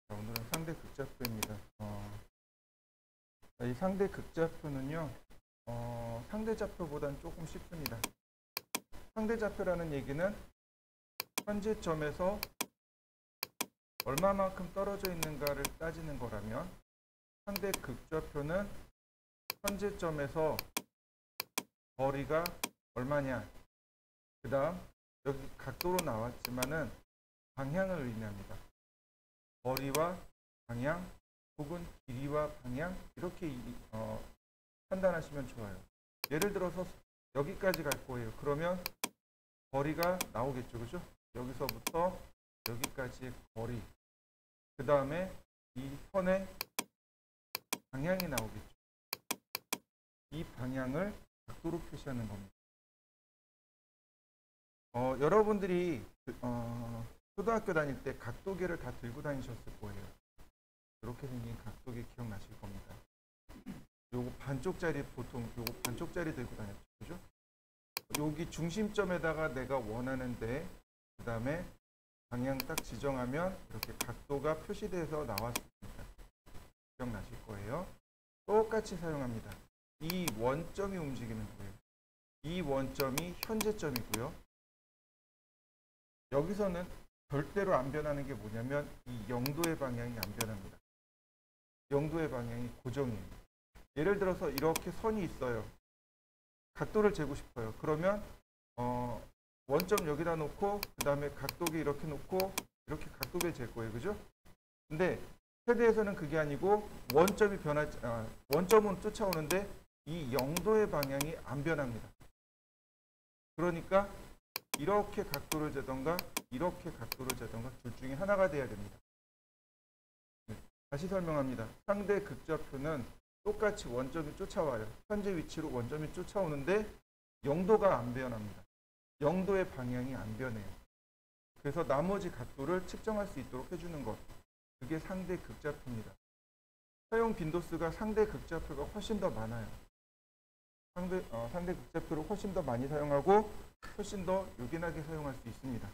자, 오늘은 상대 극좌표입니다. 이 상대 극좌표는요, 상대 좌표보다는 조금 쉽습니다. 상대 좌표라는 얘기는 현재점에서 얼마만큼 떨어져 있는가를 따지는 거라면, 상대 극좌표는 현재점에서 거리가 얼마냐, 그 다음 여기 각도로 나왔지만은 방향을 의미합니다. 거리와 방향 혹은 길이와 방향, 이렇게 판단하시면 좋아요. 예를 들어서 여기까지 갈 거예요. 그러면 거리가 나오겠죠, 그죠? 여기서부터 여기까지의 거리, 그 다음에 이 선의 방향이 나오겠죠. 이 방향을 각도로 표시하는 겁니다. 여러분들이 초등학교 다닐 때 각도계를 다 들고 다니셨을 거예요. 이렇게 생긴 각도계 기억나실 겁니다. 요거 반쪽짜리, 보통 요거 반쪽짜리 들고 다녔죠, 그죠? 여기 중심점에다가 내가 원하는데, 그 다음에 방향 딱 지정하면 이렇게 각도가 표시돼서 나왔습니다. 기억나실 거예요. 똑같이 사용합니다. 이 원점이 움직이는 거예요. 이 원점이 현재점이고요. 여기서는 절대로 안 변하는 게 뭐냐면 이 0도의 방향이 안 변합니다. 0도의 방향이 고정이에요. 예를 들어서 이렇게 선이 있어요. 각도를 재고 싶어요. 그러면 원점 여기다 놓고 그 다음에 각도기 이렇게 놓고 이렇게 각도기를 잴 거예요. 그죠? 근데 세대에서는 그게 아니고 원점은 쫓아오는데 이 0도의 방향이 안 변합니다. 그러니까 이렇게 각도를 재던가 이렇게 각도를 재던가 둘 중에 하나가 돼야 됩니다. 다시 설명합니다. 상대 극좌표는 똑같이 원점이 쫓아와요. 현재 위치로 원점이 쫓아오는데 0도가 안 변합니다. 0도의 방향이 안 변해요. 그래서 나머지 각도를 측정할 수 있도록 해주는 것, 그게 상대 극좌표입니다. 사용 빈도수가 상대 극좌표가 훨씬 더 많아요. 상대 극좌표를 훨씬 더 많이 사용하고 훨씬 더 요긴하게 사용할 수 있습니다.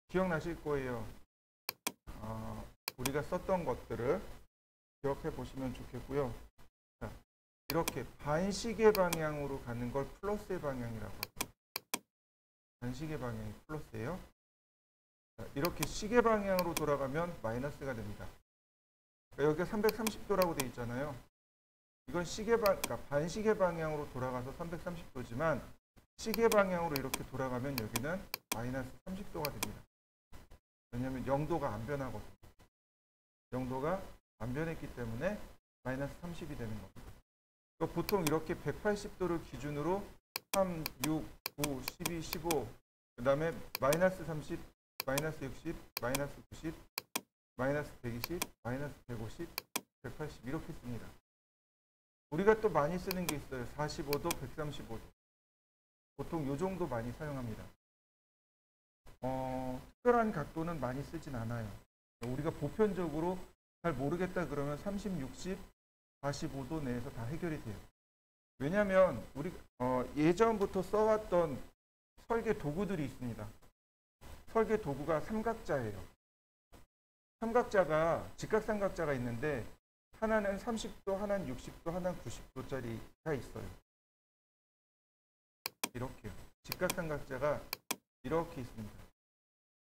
기억나실 거예요. 우리가 썼던 것들을 기억해 보시면 좋겠고요. 자, 이렇게 반시계 방향으로 가는 걸 플러스의 방향이라고 합니다. 반시계 방향이 플러스예요. 자, 이렇게 시계 방향으로 돌아가면 마이너스가 됩니다. 그러니까 여기가 330도라고 되어 있잖아요. 이건 그러니까 반시계 방향으로 돌아가서 330도지만 시계 방향으로 이렇게 돌아가면 여기는 마이너스 30도가 됩니다. 왜냐하면 0도가 안 변하거든요. 0도가 안 변했기 때문에 마이너스 30이 되는 겁니다. 그러니까 보통 이렇게 180도를 기준으로 3, 6, 9, 12, 15, 그 다음에 마이너스 30, 마이너스 60, 마이너스 90, 마이너스 120, 마이너스 150, 180 이렇게 씁니다. 우리가 또 많이 쓰는 게 있어요. 45도, 135도. 보통 이 정도 많이 사용합니다. 특별한 각도는 많이 쓰진 않아요. 우리가 보편적으로 잘 모르겠다 그러면 30, 60, 45도 내에서 다 해결이 돼요. 왜냐하면 우리 예전부터 써왔던 설계 도구들이 있습니다. 설계 도구가 삼각자예요. 삼각자가 직각삼각자가 있는데 하나는 30도, 하나는 60도, 하나는 90도짜리가 있어요. 이렇게요. 직각삼각자가 이렇게 있습니다.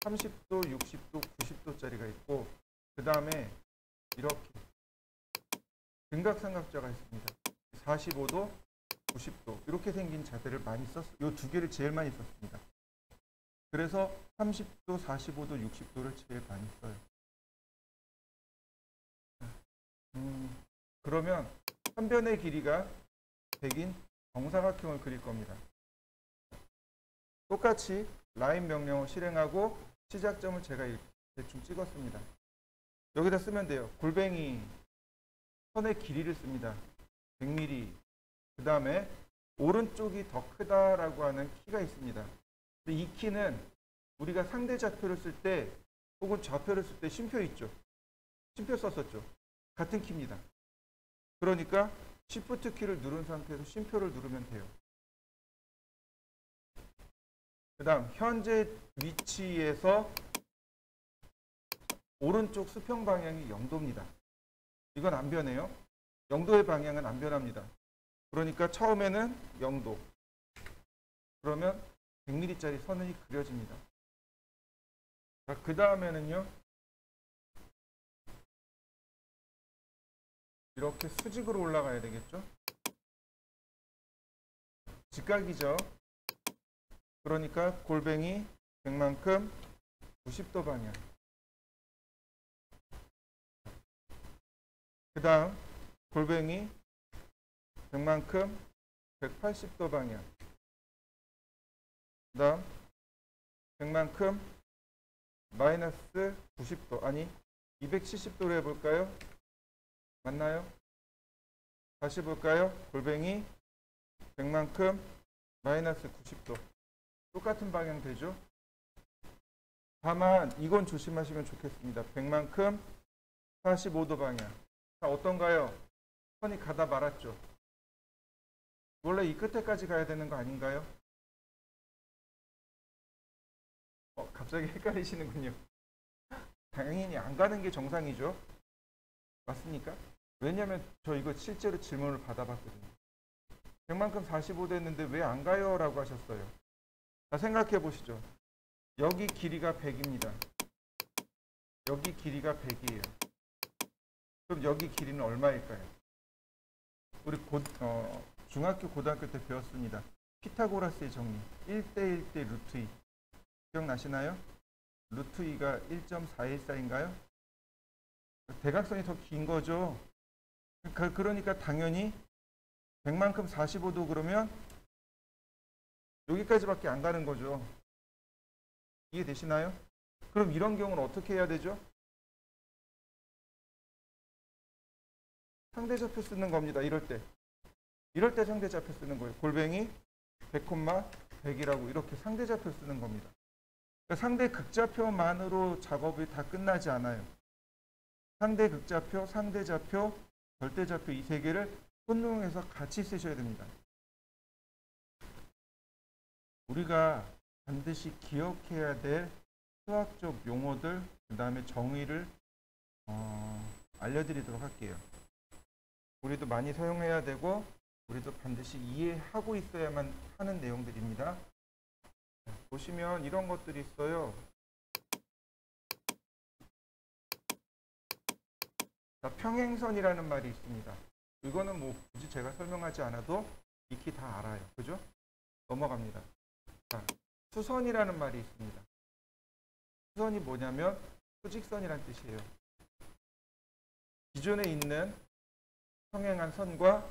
30도, 60도, 90도짜리가 있고 그 다음에 이렇게 등각삼각자가 있습니다. 45도, 90도 이렇게 생긴 자들을 많이 썼어요. 이 두 개를 제일 많이 썼습니다. 그래서 30도, 45도, 60도를 제일 많이 써요. 그러면 한 변의 길이가 100인 정사각형을 그릴 겁니다. 똑같이 라인 명령을 실행하고 시작점을 제가 대충 찍었습니다. 여기다 쓰면 돼요. 골뱅이 선의 길이를 씁니다. 100mm. 그 다음에 오른쪽이 더 크다라고 하는 키가 있습니다. 근데 이 키는 우리가 상대 좌표를 쓸 때 혹은 좌표를 쓸 때 쉼표 있죠. 쉼표 썼었죠. 같은 키입니다. 그러니까 Shift 키를 누른 상태에서 쉼표를 누르면 돼요. 그 다음 현재 위치에서 오른쪽 수평 방향이 0도입니다. 이건 안 변해요. 0도의 방향은 안 변합니다. 그러니까 처음에는 0도. 그러면 100mm짜리 선이 그려집니다. 그 다음에는요. 이렇게 수직으로 올라가야 되겠죠. 직각이죠. 그러니까 골뱅이 100만큼 90도 방향. 그 다음 골뱅이 100만큼 180도 방향. 그 다음 100만큼 마이너스 90도 아니 270도로 해볼까요? 맞나요? 다시 볼까요? 골뱅이 100만큼 마이너스 90도 똑같은 방향 되죠? 다만 이건 조심하시면 좋겠습니다. 100만큼 45도 방향. 자, 어떤가요? 선이 가다 말았죠? 원래 이 끝에까지 가야 되는 거 아닌가요? 갑자기 헷갈리시는군요. 당연히 안 가는 게 정상이죠. 맞습니까? 왜냐면 저 이거 실제로 질문을 받아봤거든요. 100만큼 45도 했는데 왜 안 가요? 라고 하셨어요. 자, 생각해 보시죠. 여기 길이가 100입니다. 여기 길이가 100이에요. 그럼 여기 길이는 얼마일까요? 우리 중학교, 고등학교 때 배웠습니다. 피타고라스의 정리. 1대1 대 루트 2. 기억나시나요? 루트 2가 1.414인가요? 대각선이 더 긴 거죠. 그러니까 당연히 100만큼 45도 그러면 여기까지밖에 안 가는 거죠. 이해되시나요? 그럼 이런 경우는 어떻게 해야 되죠? 상대좌표 쓰는 겁니다. 이럴 때 상대좌표 쓰는 거예요. 골뱅이 100,100이라고 이렇게 상대좌표 쓰는 겁니다. 그러니까 상대 극좌표만으로 작업이 다 끝나지 않아요. 상대 극좌표, 상대좌표, 절대좌표 이 세 개를 혼용해서 같이 쓰셔야 됩니다. 우리가 반드시 기억해야 될 수학적 용어들, 그 다음에 정의를 알려드리도록 할게요. 우리도 많이 사용해야 되고 우리도 반드시 이해하고 있어야만 하는 내용들입니다. 보시면 이런 것들이 있어요. 자, 평행선이라는 말이 있습니다. 이거는 뭐 굳이 제가 설명하지 않아도 익히 다 알아요. 그죠? 넘어갑니다. 자, 수선이라는 말이 있습니다. 수선이 뭐냐면 수직선이란 뜻이에요. 기존에 있는 평행한 선과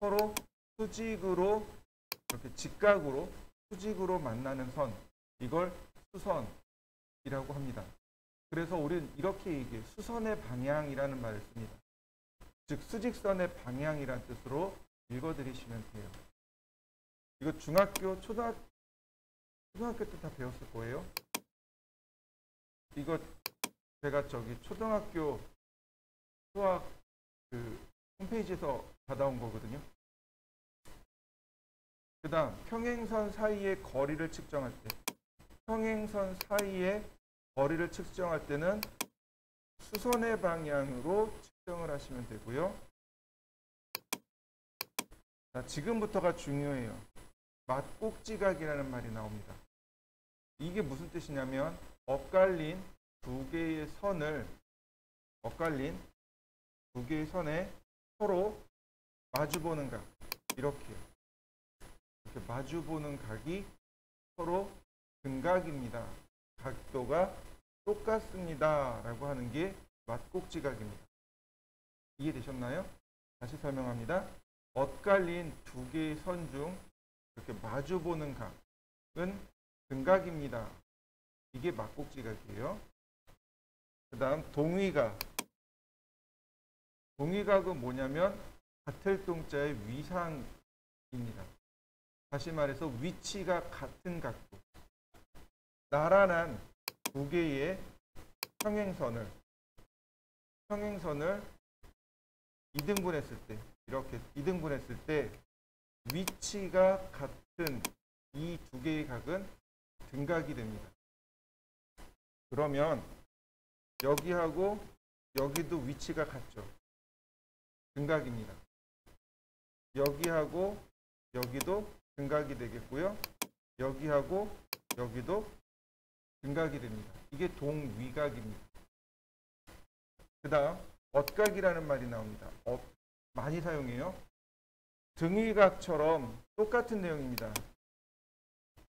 서로 수직으로 이렇게 직각으로 수직으로 만나는 선, 이걸 수선이라고 합니다. 그래서 우리는 이렇게 얘기해요. 수선의 방향이라는 말을 씁니다. 즉 수직선의 방향이라는 뜻으로 읽어드리시면 돼요. 이거 중학교, 초등학교 때 다 배웠을 거예요. 이거 제가 초등학교 수학 홈페이지에서 받아온 거거든요. 그 다음 평행선 사이의 거리를 측정할 때, 평행선 사이의 거리를 측정할 때는 수선의 방향으로 측정을 하시면 되고요. 자, 지금부터가 중요해요. 맞꼭지각이라는 말이 나옵니다. 이게 무슨 뜻이냐면 엇갈린 두 개의 선에 서로 마주보는 각, 이렇게 마주보는 각이 서로 등각입니다. 각도가 똑같습니다. 라고 하는 게 맞꼭지각입니다. 이해되셨나요? 다시 설명합니다. 엇갈린 두 개의 선 중 이렇게 마주보는 각은 등각입니다. 이게 맞꼭지각이에요. 그 다음 동위각. 동위각은 뭐냐면 같을 동자의 위상입니다. 다시 말해서 위치가 같은 각도. 나란한 두 개의 평행선을 2등분했을 때, 이렇게 2등분했을 때 위치가 같은 이 두 개의 각은 등각이 됩니다. 그러면 여기하고 여기도 위치가 같죠. 등각입니다. 여기하고 여기도 등각이 되겠고요. 여기하고 여기도 등각이 됩니다. 이게 동위각입니다. 그 다음 엇각이라는 말이 나옵니다. 많이 사용해요. 등위각처럼 똑같은 내용입니다.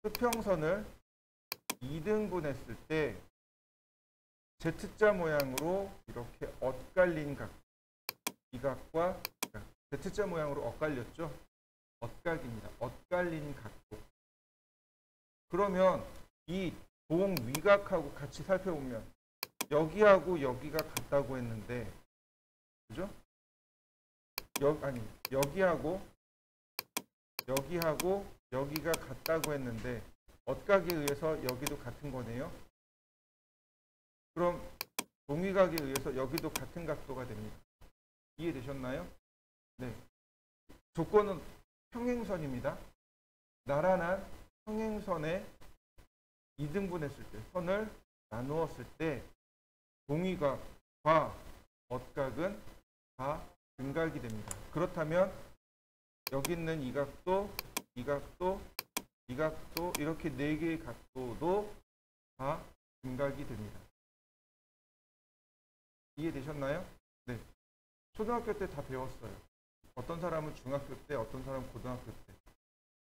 수평선을 2등분했을 때 Z자 모양으로 이렇게 엇갈린 각, 이 각과 Z자 모양으로 엇갈렸죠? 엇각입니다. 엇갈린 각도. 그러면 이 동위각하고 같이 살펴보면 여기하고 여기가 같다고 했는데, 그죠? 여기하고 여기가 같다고 했는데 엇각에 의해서 여기도 같은 거네요. 그럼 동위각에 의해서 여기도 같은 각도가 됩니다. 이해되셨나요? 네. 조건은 평행선입니다. 나란한 평행선에 2등분했을 때, 선을 나누었을 때 동위각과 엇각은 다 등각이 됩니다. 그렇다면 여기 있는 이 각도, 이 각도, 이 각도, 이렇게 4개의 각도도 다 등각이 됩니다. 이해되셨나요? 네. 초등학교 때 다 배웠어요. 어떤 사람은 중학교 때, 어떤 사람은 고등학교 때.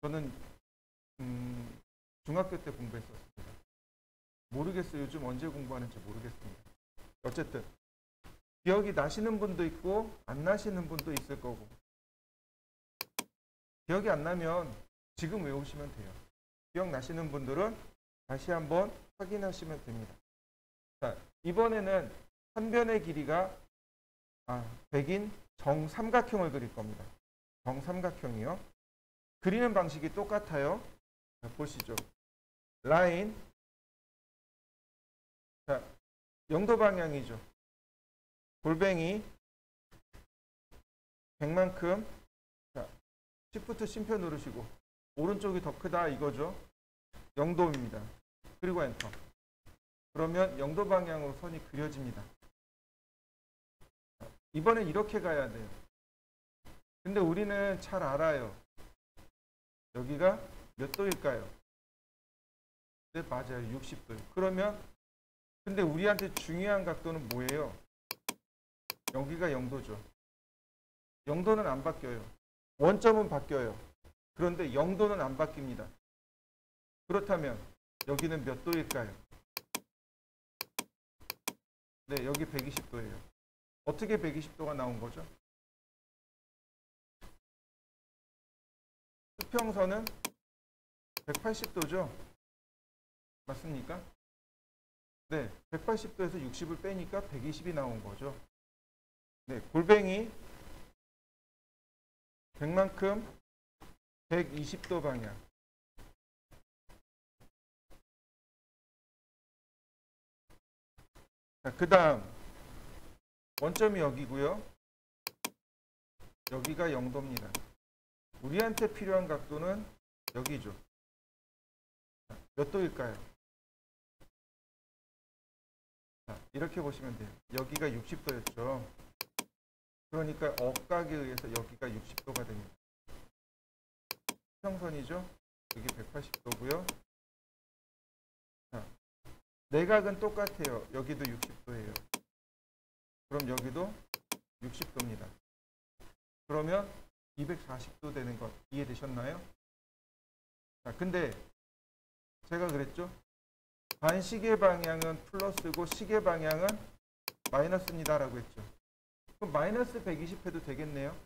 저는 중학교 때 공부했었습니다. 모르겠어요. 요즘 언제 공부하는지 모르겠습니다. 어쨌든 기억이 나시는 분도 있고 안 나시는 분도 있을 거고, 기억이 안 나면 지금 외우시면 돼요. 기억나시는 분들은 다시 한번 확인하시면 됩니다. 자, 이번에는 한 변의 길이가 100인 정삼각형을 그릴 겁니다. 정삼각형이요. 그리는 방식이 똑같아요. 자, 보시죠. 라인. 자, 영도 방향이죠. 골뱅이 100만큼. 자, Shift 쉼표 누르시고 오른쪽이 더 크다 이거죠. 영도입니다. 그리고 엔터. 그러면 영도 방향으로 선이 그려집니다. 이번엔 이렇게 가야 돼요. 근데 우리는 잘 알아요. 여기가 몇 도일까요? 네, 맞아요. 60도요. 그러면 근데 우리한테 중요한 각도는 뭐예요? 여기가 0도죠. 0도는 안 바뀌어요. 원점은 바뀌어요. 그런데 0도는 안 바뀝니다. 그렇다면 여기는 몇 도일까요? 네, 여기 120도예요. 어떻게 120도가 나온 거죠? 수평선은 180도죠? 맞습니까? 네, 180도에서 60을 빼니까 120이 나온 거죠. 네, 골뱅이 100만큼 120도 방향. 자, 그 다음 원점이 여기고요. 여기가 0도입니다. 우리한테 필요한 각도는 여기죠. 자, 몇 도일까요? 자, 이렇게 보시면 돼요. 여기가 60도였죠. 그러니까 엇각에 의해서 여기가 60도가 됩니다. 수평선이죠. 여기 180도고요. 자, 내각은 똑같아요. 여기도 60도예요. 그럼 여기도 60도입니다. 그러면 240도 되는 것 이해되셨나요? 자, 근데 제가 그랬죠? 반시계 방향은 플러스고 시계 방향은 마이너스입니다 라고 했죠. 그럼 마이너스 120 해도 되겠네요.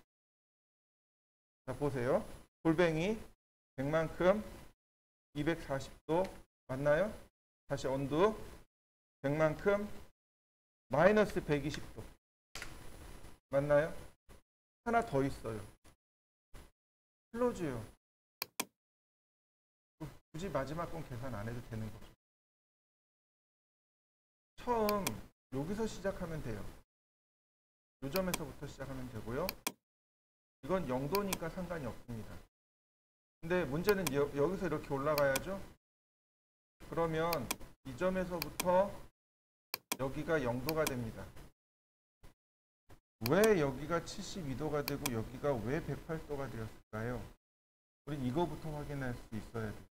자, 보세요. 골뱅이 100만큼 240도 맞나요? 다시 언두 100만큼 마이너스 120도 맞나요? 하나 더 있어요. 클로즈요. 굳이 마지막 건 계산 안 해도 되는 거죠. 처음 여기서 시작하면 돼요. 이 점에서부터 시작하면 되고요. 이건 0도니까 상관이 없습니다. 근데 문제는 여기서 이렇게 올라가야죠. 그러면 이 점에서부터 여기가 0도가 됩니다. 왜 여기가 72도가 되고 여기가 왜 108도가 되었을까요? 우리 이거부터 확인할 수 있어야 돼요.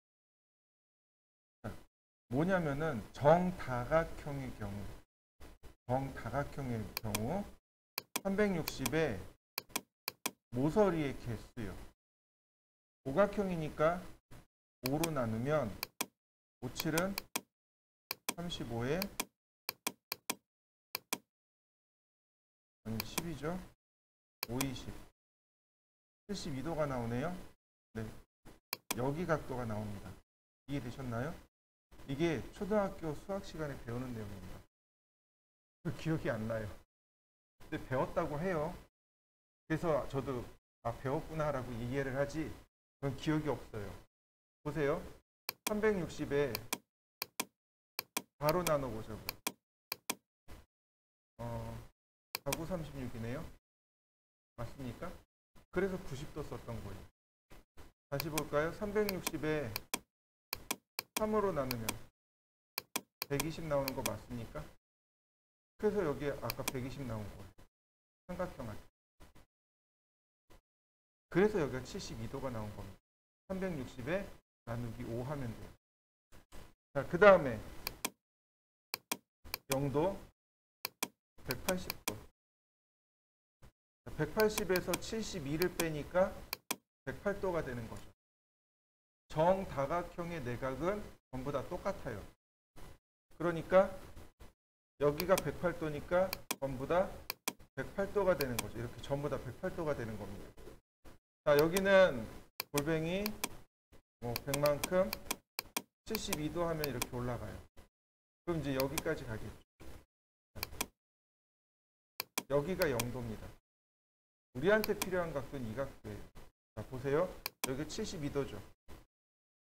뭐냐면은 정다각형의 경우 360에 모서리의 개수요. 오각형이니까 5로 나누면 5, 7은 35에 10이죠. 5, 20. 72도가 나오네요. 네. 여기 각도가 나옵니다. 이해되셨나요? 이게 초등학교 수학 시간에 배우는 내용입니다. 기억이 안 나요. 근데 배웠다고 해요. 그래서 저도 배웠구나라고 이해를 하지 그건 기억이 없어요. 보세요. 360에 바로 나눠보자고요. 4, 9, 36이네요. 맞습니까? 그래서 90도 썼던 거예요. 다시 볼까요? 360에 3으로 나누면 120 나오는 거 맞습니까? 그래서 여기에 아까 120 나온 거예요. 삼각형 할 때. 그래서 여기가 72도가 나온 겁니다. 360에 나누기 5 하면 돼요. 자, 그 다음에 0도 180도. 180에서 72를 빼니까 108도가 되는 거죠. 정다각형의 내각은 전부 다 똑같아요. 그러니까 여기가 108도니까 전부 다 108도가 되는 거죠. 이렇게 전부 다 108도가 되는 겁니다. 자, 여기는 골뱅이 100만큼 72도 하면 이렇게 올라가요. 그럼 이제 여기까지 가겠죠. 여기가 0도입니다. 우리한테 필요한 각도는 이 각도예요. 자, 보세요. 여기 72도죠.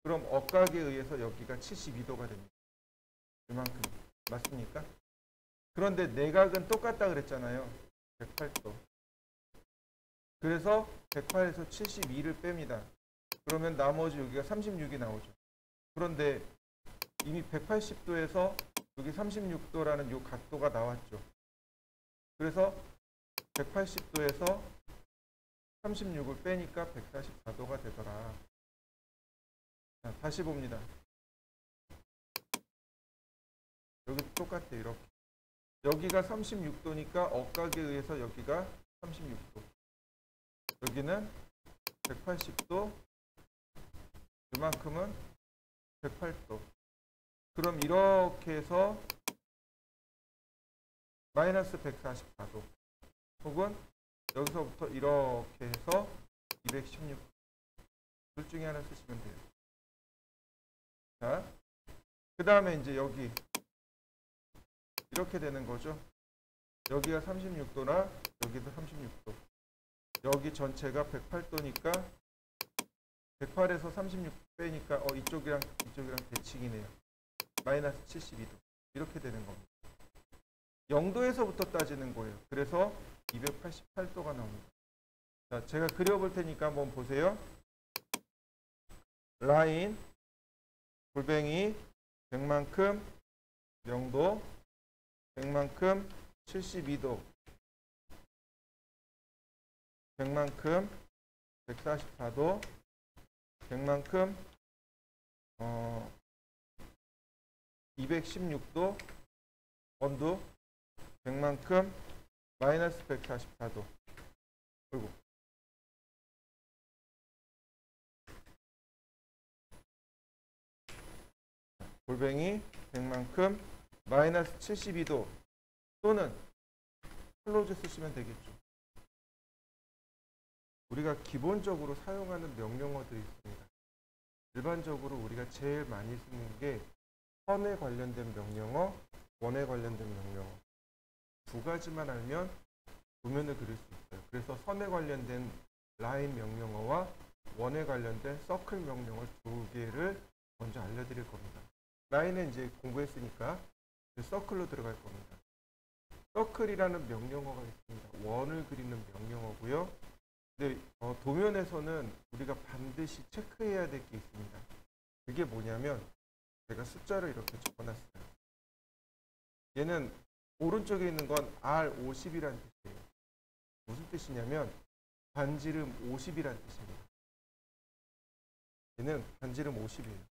그럼 억각에 의해서 여기가 72도가 됩니다. 이만큼. 맞습니까? 그런데 내각은 똑같다 그랬잖아요. 108도. 그래서 108에서 72를 뺍니다. 그러면 나머지 여기가 36이 나오죠. 그런데 이미 180도에서 여기 36도라는 이 각도가 나왔죠. 그래서 180도에서 36을 빼니까 144도가 되더라. 자, 다시 봅니다. 여기 똑같아요. 이렇게. 여기가 36도니까 억각에 의해서 여기가 36도. 여기는 180도. 이만큼은 108도. 그럼 이렇게 해서 마이너스 144도. 혹은 여기서부터 이렇게 해서 216. 둘 중에 하나 쓰시면 돼요. 자, 그 다음에 이제 여기 이렇게 되는 거죠. 여기가 36도나 여기도 36도. 여기 전체가 108도니까 108에서 36 빼니까 이쪽이랑 대칭이네요. 마이너스 72도. 이렇게 되는 겁니다. 0도에서부터 따지는 거예요. 그래서 288도가 나옵니다. 자, 제가 그려볼 테니까 한번 보세요. 라인, 골뱅이, 100만큼 0도, 100만큼 72도, 100만큼 144도, 100만큼 216도, 원두 100만큼 마이너스 144도. 그리고 골뱅이 100만큼 마이너스 72도 또는 클로즈 쓰시면 되겠죠. 우리가 기본적으로 사용하는 명령어들이 있습니다. 일반적으로 우리가 제일 많이 쓰는 게 선에 관련된 명령어, 원에 관련된 명령어. 두 가지만 알면 도면을 그릴 수 있어요. 그래서 선에 관련된 라인 명령어와 원에 관련된 서클 명령어 두 개를 먼저 알려드릴 겁니다. 라인은 이제 공부했으니까 서클로 들어갈 겁니다. 서클이라는 명령어가 있습니다. 원을 그리는 명령어고요. 근데 도면에서는 우리가 반드시 체크해야 될 게 있습니다. 그게 뭐냐면 제가 숫자를 이렇게 적어놨어요. 얘는 오른쪽에 있는 건 R50이라는 뜻이에요. 무슨 뜻이냐면 반지름 50이라는 뜻입니다. 얘는 반지름 50이에요.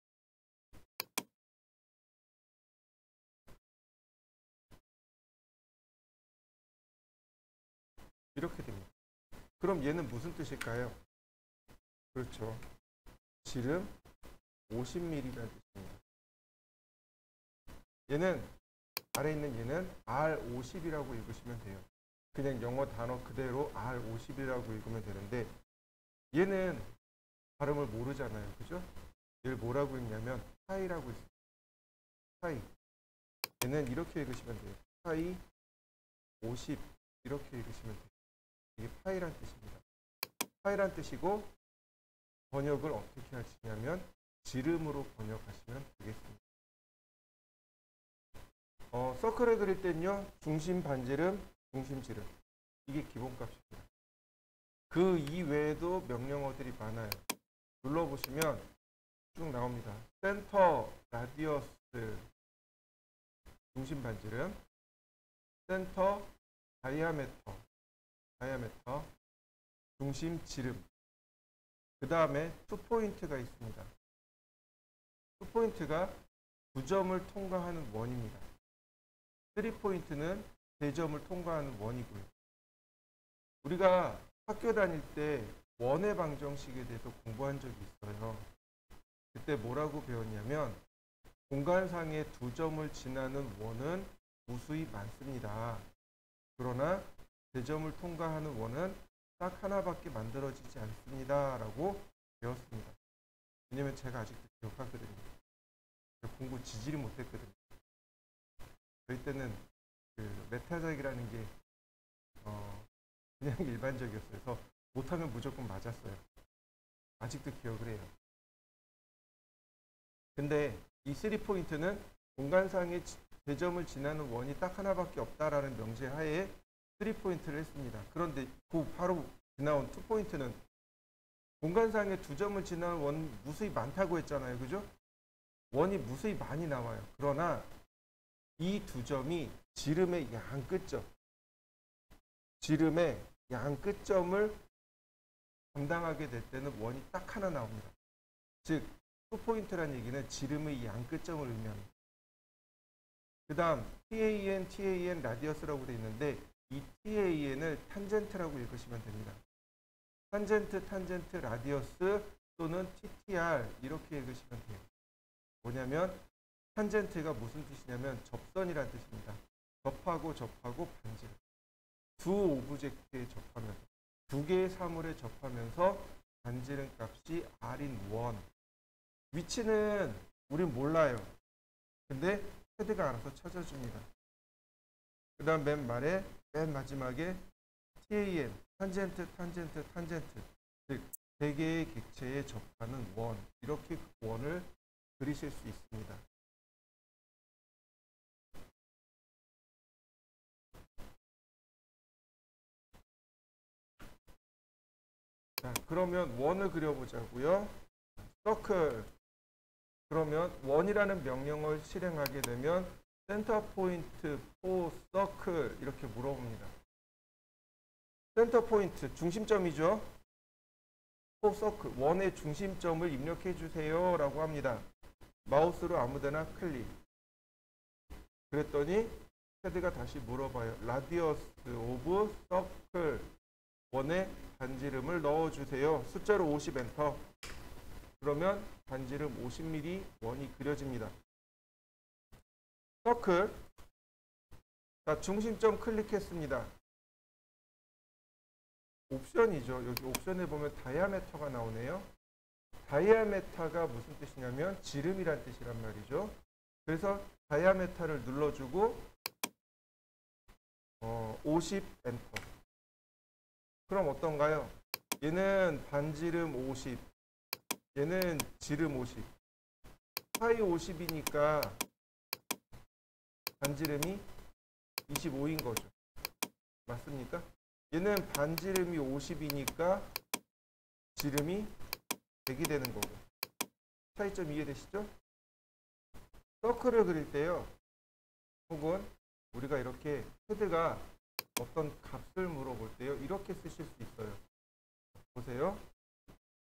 이렇게 됩니다. 그럼 얘는 무슨 뜻일까요? 그렇죠. 지름 50mm라는 뜻입니다. 얘는 아래 있는 얘는 R50이라고 읽으시면 돼요. 그냥 영어 단어 그대로 R50이라고 읽으면 되는데 얘는 발음을 모르잖아요. 그죠? 얘를 뭐라고 읽냐면 파이라고 읽습니다. 파이. 얘는 이렇게 읽으시면 돼요. 파이 50 이렇게 읽으시면 돼요. 이게 파이란 뜻입니다. 파이란 뜻이고 번역을 어떻게 하시냐면 지름으로 번역하시면 되겠습니다. 서클을 그릴 때는요. 중심 반지름, 중심 지름. 이게 기본값입니다. 그 이외에도 명령어들이 많아요. 눌러보시면 쭉 나옵니다. 센터, 라디어스, 중심 반지름, 센터, 다이아메터, 중심 지름. 그 다음에 투포인트가 있습니다. 투포인트가 9점을 통과하는 원입니다. 3포인트는 3점을 통과하는 원이고요. 우리가 학교 다닐 때 원의 방정식에 대해서 공부한 적이 있어요. 그때 뭐라고 배웠냐면 공간상의 2점을 지나는 원은 무수히 많습니다. 그러나 3점을 통과하는 원은 딱 하나밖에 만들어지지 않습니다. 라고 배웠습니다. 왜냐면 제가 아직도 기억하거든요. 공부 지질이 못했거든요. 저희 때는 그 메타적이라는 게 그냥 일반적이었어요. 그래서 못하면 무조건 맞았어요. 아직도 기억을 해요. 근데 이 3포인트는 공간상의 3점을 지나는 원이 딱 하나밖에 없다라는 명제하에 3포인트를 했습니다. 그런데 그 바로 지나온 2포인트는 공간상의 2점을 지나는 원 무수히 많다고 했잖아요. 그죠? 원이 무수히 많이 나와요. 그러나 이 2점이 지름의 양 끝점, 지름의 양 끝점을 담당하게 될 때는 원이 딱 하나 나옵니다. 즉, 2포인트라는 얘기는 지름의 양 끝점을 의미합니다. 그 다음 TAN 라디어스라고 되어 있는데 이 TAN을 탄젠트라고 읽으시면 됩니다. 탄젠트, 라디어스 또는 TTR 이렇게 읽으시면 돼요. 뭐냐면 탄젠트가 무슨 뜻이냐면 접선이라는 뜻입니다. 접하고 반지름. 두 오브젝트에 접하면서, 두 개의 사물에 접하면서 반지름 값이 R인 원. 위치는 우린 몰라요. 근데 헤드가 알아서 찾아줍니다. 그 다음 맨 마지막에 TAN, 탄젠트. 즉, 세 개의 객체에 접하는 원. 이렇게 그 원을 그리실 수 있습니다. 자, 그러면 원을 그려보자고요. 서클. 그러면 원이라는 명령어를 실행하게 되면 센터 포인트 포 서클 이렇게 물어봅니다. 센터 포인트 중심점이죠. 포 서클 원의 중심점을 입력해 주세요 라고 합니다. 마우스로 아무데나 클릭. 그랬더니 헤드가 다시 물어봐요. 라디어스 오브 서클 원의 반지름을 넣어주세요. 숫자로 50 엔터. 그러면 반지름 50mm 원이 그려집니다. 서클. 자, 중심점 클릭했습니다. 옵션이죠. 여기 옵션에 보면 다이아메터가 나오네요. 다이아메터가 무슨 뜻이냐면 지름이란 뜻이란 말이죠. 그래서 다이아메터를 눌러주고 50 엔터. 그럼 어떤가요? 얘는 반지름 50, 얘는 지름 50. 파이 50이니까 반지름이 25인 거죠. 맞습니까? 얘는 반지름이 50이니까 지름이 100이 되는 거고. 차이점 이해되시죠? 서클을 그릴 때요. 혹은 우리가 이렇게 헤드가 어떤 값을 물어볼 때요. 이렇게 쓰실 수 있어요. 보세요.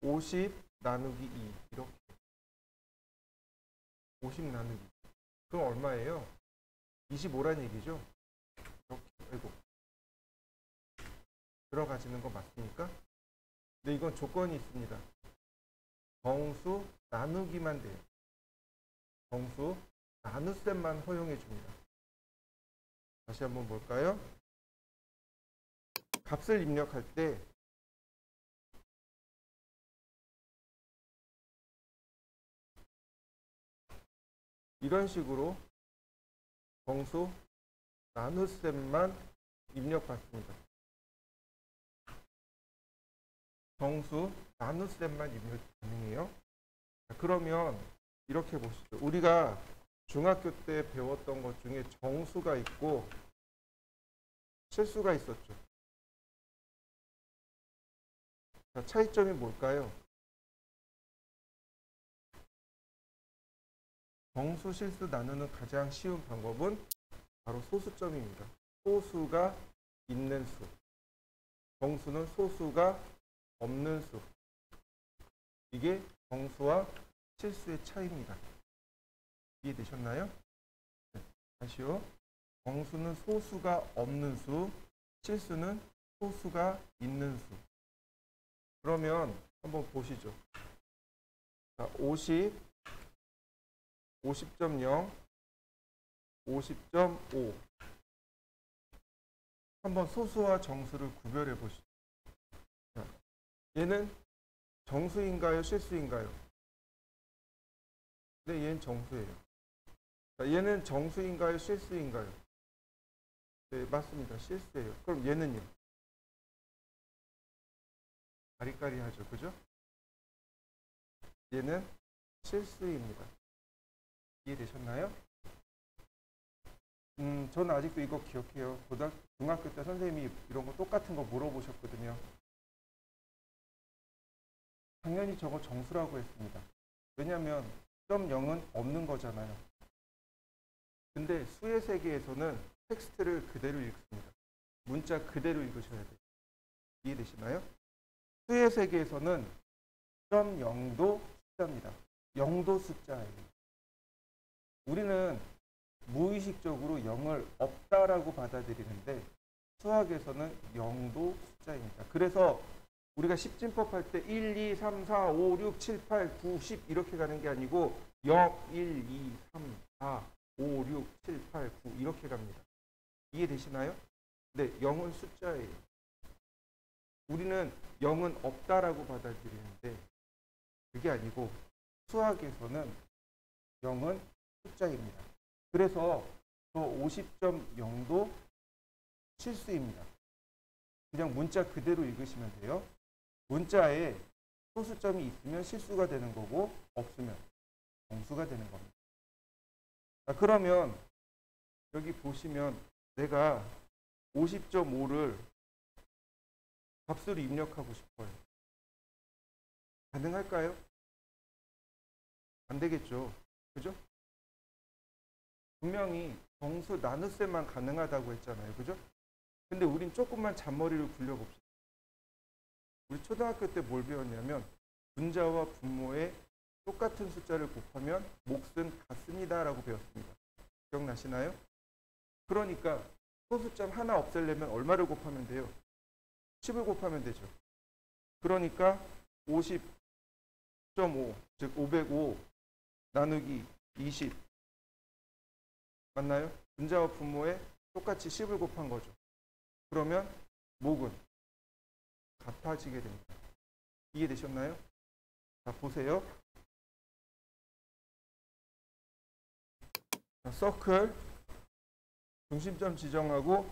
50 나누기 2 이렇게 50 나누기 그럼 얼마예요? 25란 얘기죠. 이렇게 아이고 들어가지는 거 맞습니까? 근데 이건 조건이 있습니다. 정수 나누기만 돼요. 정수 나눗셈만 허용해 줍니다. 다시 한번 볼까요? 값을 입력할 때 이런 식으로 정수 나눗셈만 입력받습니다. 정수 나눗셈만 입력 가능해요. 그러면 이렇게 보시죠. 우리가 중학교 때 배웠던 것 중에 정수가 있고 실수가 있었죠. 자, 차이점이 뭘까요? 정수, 실수 나누는 가장 쉬운 방법은 바로 소수점입니다. 소수가 있는 수. 정수는 소수가 없는 수. 이게 정수와 실수의 차이입니다. 이해되셨나요? 네, 다시요. 정수는 소수가 없는 수, 실수는 소수가 있는 수. 그러면 한번 보시죠. 자, 50, 50.0, 50.5. 한번 소수와 정수를 구별해 보시죠. 자, 얘는 정수인가요? 실수인가요? 네, 얘는 정수예요. 자, 얘는 정수인가요? 실수인가요? 네, 맞습니다. 실수예요. 그럼 얘는요? 까리까리하죠. 그죠? 얘는 실수입니다. 이해되셨나요? 저는 아직도 이거 기억해요. 중학교 때 선생님이 이런 거 똑같은 거 물어보셨거든요. 당연히 저거 정수라고 했습니다. 왜냐하면 0은 없는 거잖아요. 근데 수의 세계에서는 텍스트를 그대로 읽습니다. 문자 그대로 읽으셔야 돼요. 이해되시나요? 수의 세계에서는 0도 숫자입니다. 0도 숫자예요. 우리는 무의식적으로 0을 없다라고 받아들이는데 수학에서는 0도 숫자입니다. 그래서 우리가 십진법 할 때 1, 2, 3, 4, 5, 6, 7, 8, 9, 10 이렇게 가는 게 아니고 0, 1, 2, 3, 4, 5, 6, 7, 8, 9 이렇게 갑니다. 이해되시나요? 네, 0은 숫자예요. 우리는 0은 없다라고 받아들이는데 그게 아니고 수학에서는 0은 숫자입니다. 그래서 저 50.0도 실수입니다. 그냥 문자 그대로 읽으시면 돼요. 문자에 소수점이 있으면 실수가 되는 거고 없으면 정수가 되는 겁니다. 자, 그러면 여기 보시면 내가 50.5를 값으로 입력하고 싶어요. 가능할까요? 안 되겠죠. 그죠? 분명히 정수 나눗셈만 가능하다고 했잖아요. 그죠? 근데 우린 조금만 잔머리를 굴려봅시다. 우리 초등학교 때 뭘 배웠냐면 분자와 분모의 똑같은 숫자를 곱하면 몫은 같습니다 라고 배웠습니다. 기억나시나요? 그러니까 소수점 하나 없애려면 얼마를 곱하면 돼요? 10을 곱하면 되죠. 그러니까 50.5 즉 505 나누기 20 맞나요? 분자와 분모에 똑같이 10을 곱한 거죠. 그러면 몫은 같아지게 됩니다. 이해되셨나요? 자, 보세요. 자, 서클 중심점 지정하고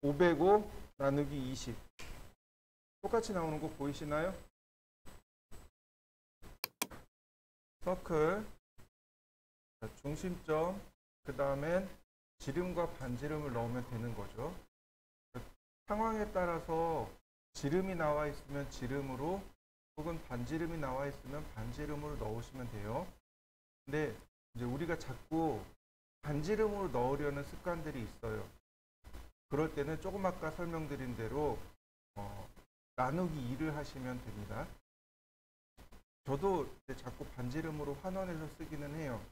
505 나누기 20 똑같이 나오는 거 보이시나요? 서클 자, 중심점 그 다음엔 지름과 반지름을 넣으면 되는 거죠. 상황에 따라서 지름이 나와 있으면 지름으로 혹은 반지름이 나와 있으면 반지름으로 넣으시면 돼요. 근데 이제 우리가 자꾸 반지름으로 넣으려는 습관들이 있어요. 그럴 때는 조금 아까 설명드린 대로 나누기 2를 하시면 됩니다. 저도 이제 자꾸 반지름으로 환원해서 쓰기는 해요.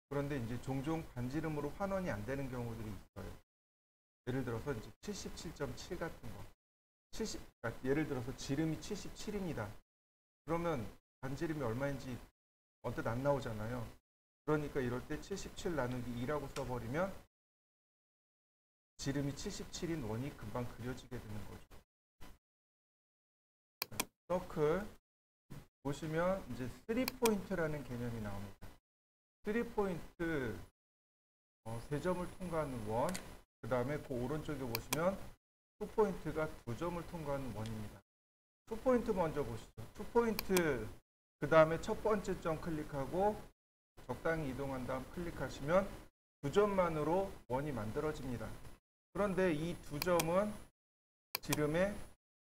그런데 이제 종종 반지름으로 환원이 안 되는 경우들이 있어요. 예를 들어서 이제 77.7 같은 거. 그러니까 예를 들어서 지름이 77입니다. 그러면 반지름이 얼마인지 언뜻 안 나오잖아요. 그러니까 이럴 때 77 나누기 2라고 써버리면 지름이 77인 원이 금방 그려지게 되는 거죠. 서클 보시면 이제 3포인트라는 개념이 나옵니다. 3포인트 3점을 통과하는 원, 그 다음에 그 오른쪽에 보시면 2포인트가 2점을 통과하는 원입니다. 2포인트 먼저 보시죠. 2포인트 그 다음에 첫 번째 점 클릭하고 적당히 이동한 다음 클릭하시면 2점만으로 원이 만들어집니다. 그런데 이 2점은 지름의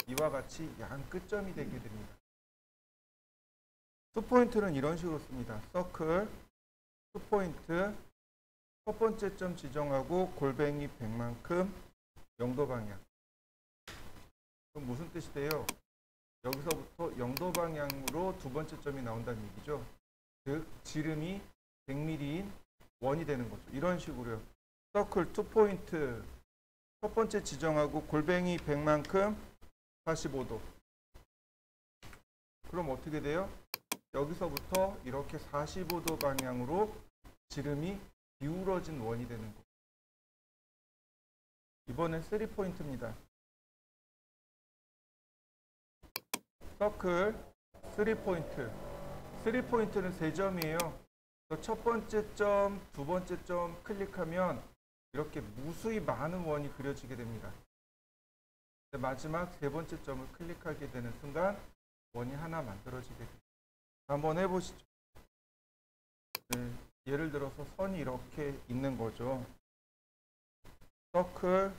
이와 같이 양 끝점이 되게 됩니다. 2포인트는 이런 식으로 씁니다. 서클 2포인트 첫 번째 점 지정하고 골뱅이 100만큼 영도 방향. 그럼 무슨 뜻이 돼요? 여기서부터 영도 방향으로 두 번째 점이 나온다는 얘기죠. 즉 지름이 100mm인 원이 되는 거죠. 이런 식으로요. 서클 2포인트 첫 번째 지정하고 골뱅이 100만큼 45도. 그럼 어떻게 돼요? 여기서부터 이렇게 45도 방향으로 지름이 기울어진 원이 되는 거예요. 이번엔 3포인트입니다. 서클 3포인트. 3포인트는 3점이에요. 첫 번째 점, 두 번째 점 클릭하면 이렇게 무수히 많은 원이 그려지게 됩니다. 마지막 세 번째 점을 클릭하게 되는 순간 원이 하나 만들어지게 됩니다. 한번 해보시죠. 네, 예를 들어서 선이 이렇게 있는 거죠. 서클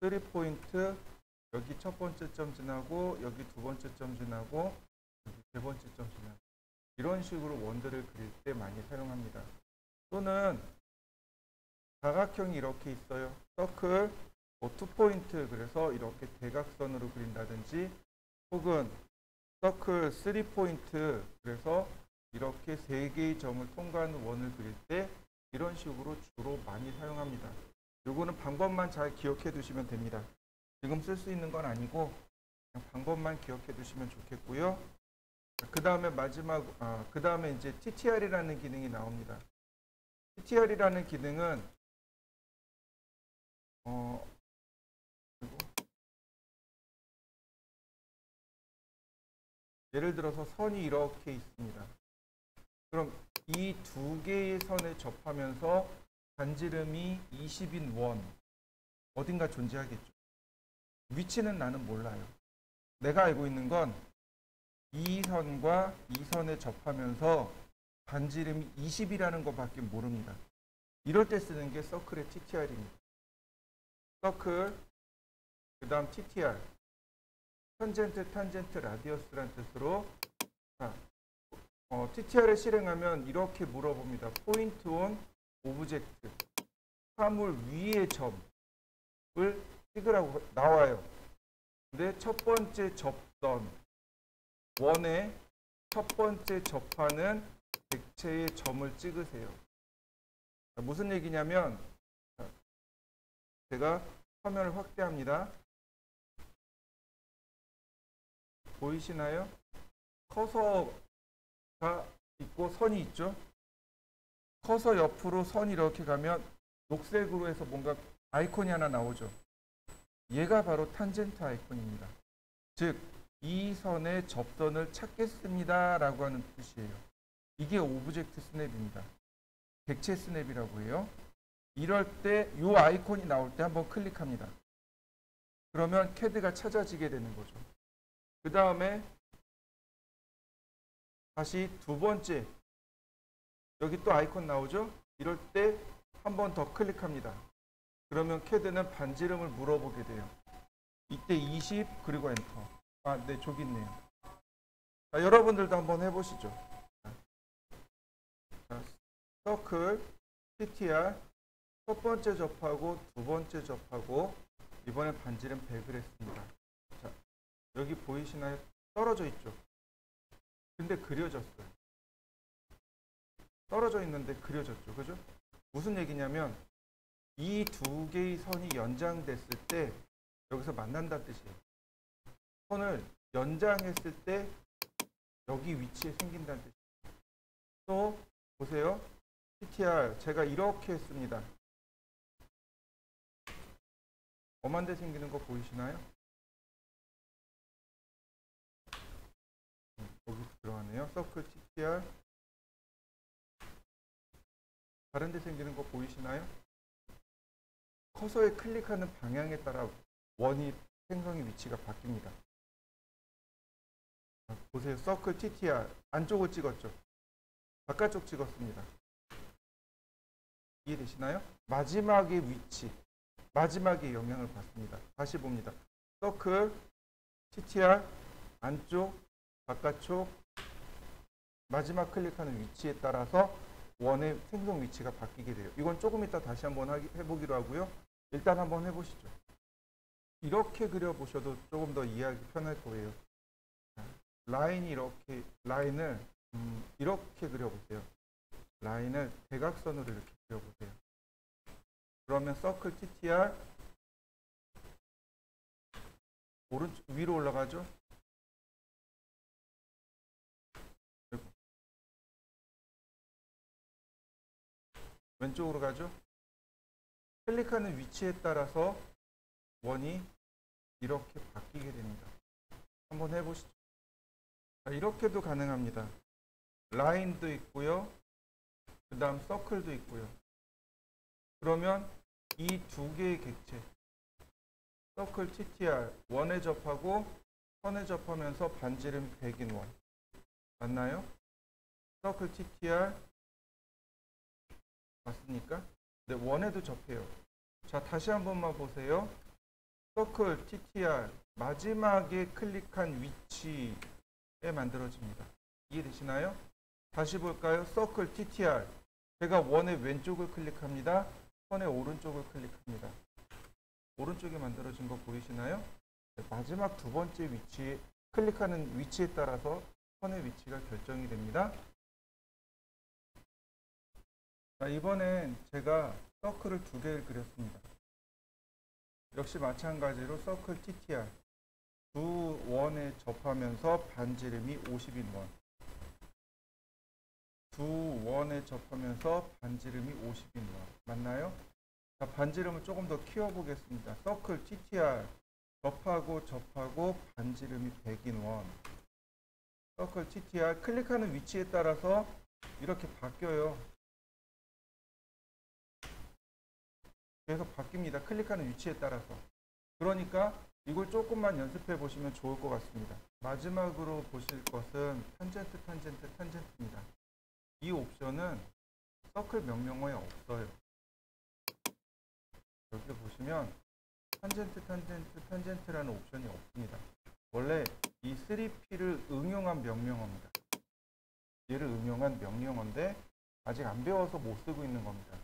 3포인트 여기 첫 번째 점 지나고 여기 두 번째 점 지나고 여기 세 번째 점 지나고 이런 식으로 원들을 그릴 때 많이 사용합니다. 또는 사각형이 이렇게 있어요. 서클 2포인트 그래서 이렇게 대각선으로 그린다든지 혹은 서클 3포인트 그래서 이렇게 3개의 점을 통과하는 원을 그릴 때 이런 식으로 주로 많이 사용합니다. 요거는 방법만 잘 기억해 두시면 됩니다. 지금 쓸 수 있는 건 아니고 그냥 방법만 기억해 두시면 좋겠고요. 그 다음에 그 다음에 이제 TTR이라는 기능이 나옵니다. TTR이라는 기능은 예를 들어서 선이 이렇게 있습니다. 그럼 이 두 개의 선에 접하면서 반지름이 20인 원 어딘가 존재하겠죠. 위치는 나는 몰라요. 내가 알고 있는 건 이 선과 이 선에 접하면서 반지름이 20이라는 것밖에 모릅니다. 이럴 때 쓰는 게 서클의 TTR입니다. 서클, 그 다음 TTR, 탄젠트, 탄젠트, 라디어스라는 뜻으로 TTR을 실행하면 이렇게 물어봅니다. 포인트 온 오브젝트, 사물 위의 점을 찍으라고 나와요. 근데 첫 번째 접던 원의 첫 번째 접하는 객체의 점을 찍으세요. 무슨 얘기냐면 제가 화면을 확대합니다. 보이시나요? 커서가 있고 선이 있죠. 커서 옆으로 선이 이렇게 가면 녹색으로 해서 뭔가 아이콘이 하나 나오죠. 얘가 바로 탄젠트 아이콘입니다. 즉 이 선의 접선을 찾겠습니다 라고 하는 뜻이에요. 이게 오브젝트 스냅입니다. 객체 스냅이라고 해요. 이럴 때 이 아이콘이 나올 때 한번 클릭합니다. 그러면 CAD가 찾아지게 되는 거죠. 그 다음에 다시 두 번째 여기 또 아이콘 나오죠. 이럴 때 한 번 더 클릭합니다. 그러면 CAD는 반지름을 물어보게 돼요. 이때 20 그리고 엔터. 네, 저기 있네요. 자, 여러분들도 한번 해보시죠. 자, 서클 CTR 첫 번째 접하고 두 번째 접하고 이번에 반지름 100을 했습니다. 자, 여기 보이시나요? 떨어져 있죠? 근데 그려졌어요. 떨어져 있는데 그려졌죠. 그죠? 무슨 얘기냐면 이 두 개의 선이 연장됐을 때 여기서 만난다는 뜻이에요. 선을 연장했을 때 여기 위치에 생긴다는 뜻이에요. 또 보세요. CTR 제가 이렇게 했습니다. 엄한 데 생기는 거 보이시나요? 여기 들어가네요. 서클 TTR 다른 데 생기는 거 보이시나요? 커서에 클릭하는 방향에 따라 원이 생성의 위치가 바뀝니다. 보세요. 서클 TTR 안쪽을 찍었죠. 바깥쪽 찍었습니다. 이해되시나요? 마지막의 위치, 마지막에 영향을 받습니다. 다시 봅니다. 서클 TTR 안쪽, 바깥쪽 마지막 클릭하는 위치에 따라서 원의 생성 위치가 바뀌게 돼요. 이건 조금 이따 다시 한번 해보기로 하고요. 일단 한번 해보시죠. 이렇게 그려보셔도 조금 더 이해하기 편할 거예요. 라인이 이렇게, 라인을 이렇게 그려보세요. 라인을 대각선으로 이렇게 그려보세요. 그러면 서클 TTR 오른쪽 위로 올라가죠. 왼쪽으로 가죠. 클릭하는 위치에 따라서 원이 이렇게 바뀌게 됩니다. 한번 해보시죠. 이렇게도 가능합니다. 라인도 있고요. 그 다음 서클도 있고요. 그러면 이 두 개의 객체 서클 TTR 원에 접하고 선에 접하면서 반지름 100인 원 맞나요? 서클 TTR 맞습니까? 네, 원에도 접해요. 자, 다시 한 번만 보세요. 서클 TTR 마지막에 클릭한 위치에 만들어집니다. 이해되시나요? 다시 볼까요? 서클 TTR 제가 원의 왼쪽을 클릭합니다. 선의 오른쪽을 클릭합니다. 오른쪽에 만들어진 거 보이시나요? 네, 마지막 두 번째 위치에 클릭하는 위치에 따라서 선의 위치가 결정이 됩니다. 자, 이번엔 제가 서클을 두 개를 그렸습니다. 역시 마찬가지로 서클 TTR 두 원에 접하면서 반지름이 50인 원. 두 원에 접하면서 반지름이 50인 원. 맞나요? 자, 반지름을 조금 더 키워보겠습니다. 서클 TTR 접하고 반지름이 100인 원. 서클 TTR 클릭하는 위치에 따라서 이렇게 바뀌어요. 계속 바뀝니다. 클릭하는 위치에 따라서. 그러니까 이걸 조금만 연습해 보시면 좋을 것 같습니다. 마지막으로 보실 것은 탄젠트입니다. 이 옵션은 서클 명령어에 없어요. 여기 보시면 탄젠트라는 옵션이 없습니다. 원래 이 3P를 응용한 명령어입니다. 얘를 응용한 명령어인데 아직 안 배워서 못 쓰고 있는 겁니다.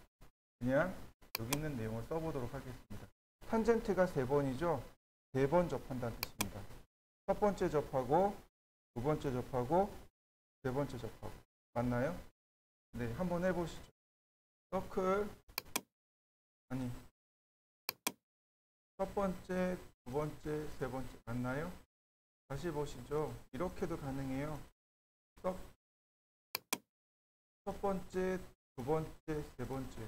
그냥 여기 있는 내용을 써보도록 하겠습니다. 탄젠트가 3번이죠. 3번 접한다는 뜻입니다. 첫 번째 접하고 두 번째 접하고 세 번째 접하고 맞나요? 네, 한번 해보시죠. 서클 아니 첫 번째, 두 번째, 세 번째 맞나요? 다시 보시죠. 이렇게도 가능해요. 첫 번째, 두 번째, 세 번째.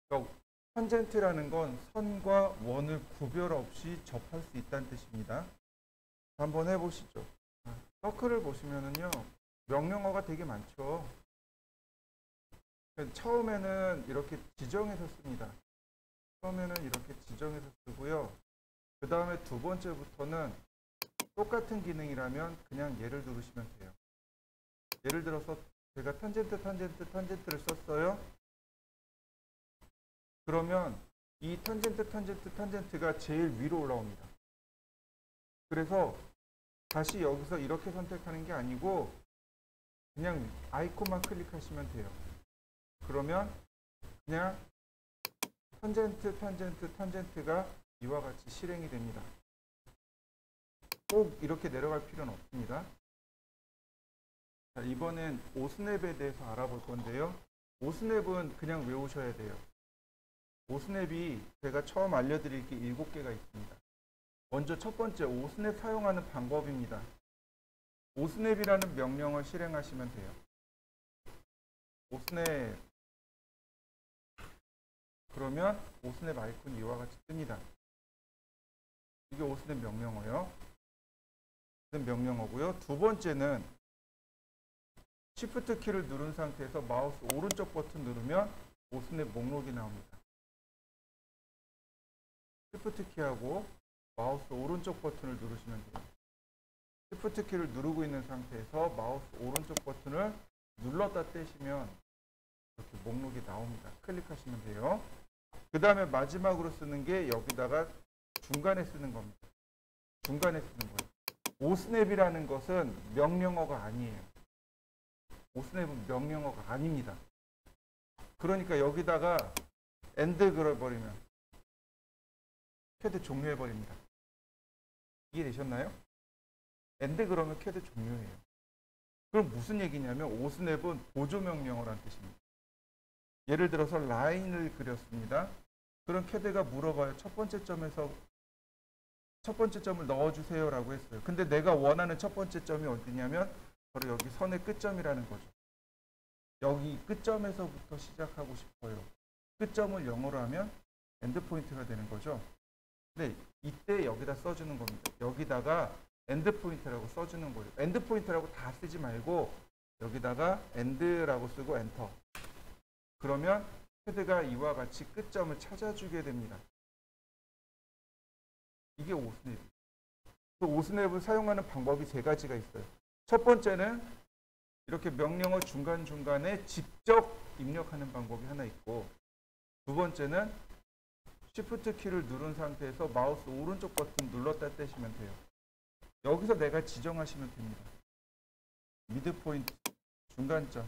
그러니까 탄젠트라는 건 선과 원을 구별 없이 접할 수 있다는 뜻입니다. 한번 해보시죠. 서클을 보시면은요, 명령어가 되게 많죠. 처음에는 이렇게 지정해서 씁니다. 처음에는 이렇게 지정해서 쓰고요. 그 다음에 두 번째부터는 똑같은 기능이라면 그냥 얘를 누르시면 돼요. 예를 들어서 제가 탄젠트를 썼어요. 그러면 이 탄젠트가 제일 위로 올라옵니다. 그래서 다시 여기서 이렇게 선택하는 게 아니고 그냥 아이콘만 클릭하시면 돼요. 그러면 그냥 탄젠트, 탄젠트, 탄젠트가 이와 같이 실행이 됩니다. 꼭 이렇게 내려갈 필요는 없습니다. 자, 이번엔 오스냅에 대해서 알아볼 건데요. 오스냅은 그냥 외우셔야 돼요. 오스냅이 제가 처음 알려드릴 게 7개가 있습니다. 먼저 첫 번째, 오스냅 사용하는 방법입니다. 오스냅이라는 명령을 실행하시면 돼요. 오스냅, 그러면 오스냅 아이콘이 이와 같이 뜹니다. 이게 오스냅 명령어예요. 명령어고요. 두 번째는 Shift 키를 누른 상태에서 마우스 오른쪽 버튼 누르면 오스냅 목록이 나옵니다. Shift 키하고 마우스 오른쪽 버튼을 누르시면 돼요. Shift 키를 누르고 있는 상태에서 마우스 오른쪽 버튼을 눌렀다 떼시면 이렇게 목록이 나옵니다. 클릭하시면 돼요. 그 다음에 마지막으로 쓰는 게 여기다가 중간에 쓰는 겁니다. 중간에 쓰는 거예요. 오스냅이라는 것은 명령어가 아니에요. 오스냅은 명령어가 아닙니다. 그러니까 여기다가 엔드 걸어버리면 쿼드 종료해버립니다. 이해되셨나요? 엔드 그러면 쿼드 종료해요. 그럼 무슨 얘기냐면 오스냅은 보조명령어라는 뜻입니다. 예를 들어서 라인을 그렸습니다. 그럼 쿼드가 물어봐요. 첫 번째 점을 넣어주세요 라고 했어요. 근데 내가 원하는 첫 번째 점이 어디냐면 바로 여기 선의 끝점이라는 거죠. 여기 끝점에서부터 시작하고 싶어요. 끝점을 영어로 하면 엔드포인트가 되는 거죠. 근데 이때 여기다 써주는 겁니다. 여기다가 엔드포인트라고 써주는 거예요. 엔드포인트라고 다 쓰지 말고 여기다가 엔드라고 쓰고 엔터. 그러면 쿼드가 이와 같이 끝점을 찾아주게 됩니다. 이게 오스냅. 그 오스냅을 사용하는 방법이 3가지가 있어요. 첫 번째는 이렇게 명령어 중간중간에 직접 입력하는 방법이 하나 있고, 두 번째는 Shift 키를 누른 상태에서 마우스 오른쪽 버튼 눌렀다 떼시면 돼요. 여기서 내가 지정하시면 됩니다. 미드포인트, 중간점,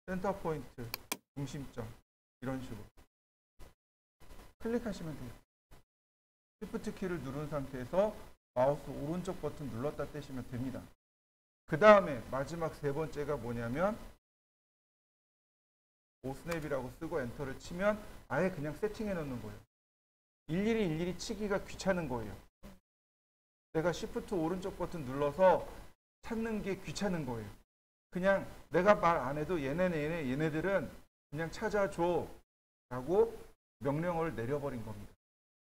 센터포인트, 중심점, 이런 식으로 클릭하시면 돼요. Shift 키를 누른 상태에서 마우스 오른쪽 버튼 눌렀다 떼시면 됩니다. 그 다음에 마지막 3번째가 뭐냐면 오스냅이라고 쓰고 엔터를 치면 아예 그냥 세팅해 놓는 거예요. 일일이 치기가 귀찮은 거예요. 내가 Shift 오른쪽 버튼 눌러서 찾는 게 귀찮은 거예요. 그냥 내가 말 안 해도 얘네들은 그냥 찾아줘 라고 명령어를 내려버린 겁니다.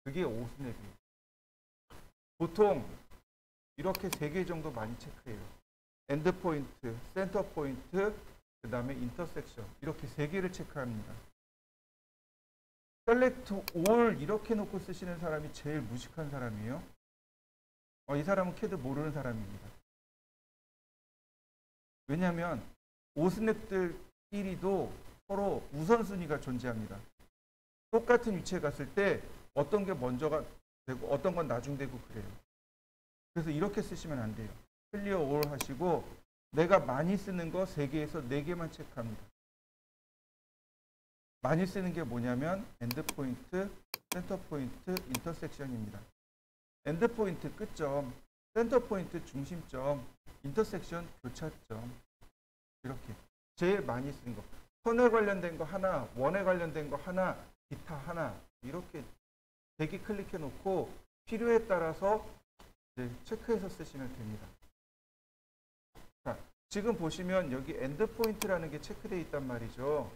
그게 오스냅이에요. 보통 이렇게 3개 정도 많이 체크해요. 엔드포인트, 센터포인트, 그 다음에 인터섹션, 이렇게 3개를 체크합니다. 셀렉트 올 이렇게 놓고 쓰시는 사람이 제일 무식한 사람이에요. 이 사람은 쿼드 모르는 사람입니다. 왜냐하면 오스냅들끼리도 서로 우선순위가 존재합니다. 똑같은 위치에 갔을 때 어떤 게 먼저가 되고 어떤 건 나중 되고 그래요. 그래서 이렇게 쓰시면 안 돼요. 클리어 올 하시고 내가 많이 쓰는 거 3개에서 4개만 체크합니다. 많이 쓰는 게 뭐냐면 엔드포인트, 센터포인트, 인터섹션입니다. 엔드포인트 끝점, 센터포인트 중심점, 인터섹션 교차점, 이렇게 제일 많이 쓰는 거. 선에 관련된 거 하나, 원에 관련된 거 하나, 기타 하나, 이렇게 3개 클릭해 놓고 필요에 따라서 이제 체크해서 쓰시면 됩니다. 자, 지금 보시면 여기 엔드포인트라는 게 체크되어 있단 말이죠.